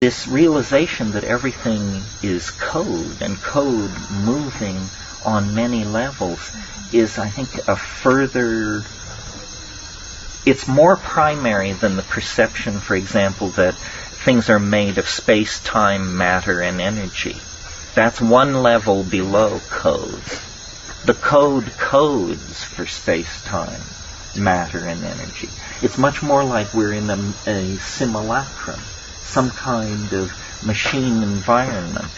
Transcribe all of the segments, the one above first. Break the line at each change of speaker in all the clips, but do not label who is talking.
this realization that everything is code, and code moving on many levels, is, I think, a further... It's more primary than the perception, for example, that things are made of space, time, matter, and energy. That's one level below code. The code codes for space, time, matter, and energy. It's much more like we're in a simulacrum, some kind of machine environment.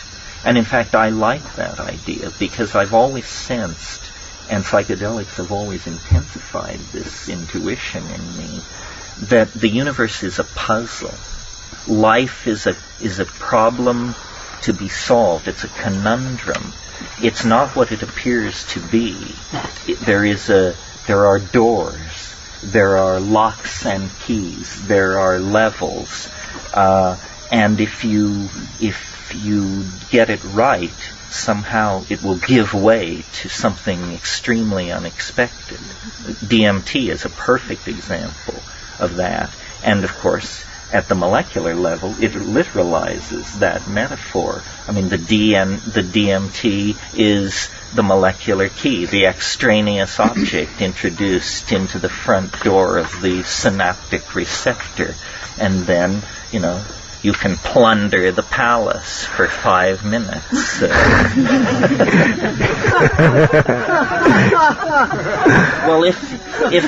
And in fact, I like that idea because I've always sensed, and psychedelics have always intensified this intuition in me, that the universe is a puzzle. Life is a problem to be solved. It's a conundrum. It's not what it appears to be. There are doors. There are locks and keys. There are levels. And if you get it right, somehow it will give way to something extremely unexpected. DMT is a perfect example of that. And of course, at the molecular level, it literalizes that metaphor. I mean, the DMT is the molecular key, the extraneous object introduced into the front door of the synaptic receptor. And then, you can plunder the palace for 5 minutes. Well, if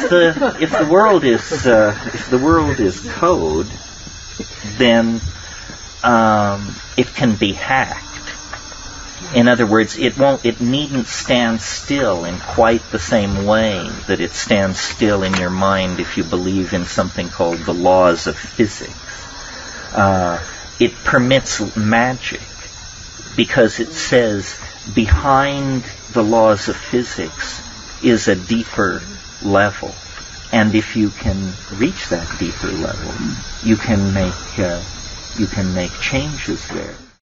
the world is code, then it can be hacked. In other words, it needn't stand still in quite the same way that it stands still in your mind if you believe in something called the laws of physics. It permits magic because it says behind the laws of physics is a deeper level, and if you can reach that deeper level, you can make changes there.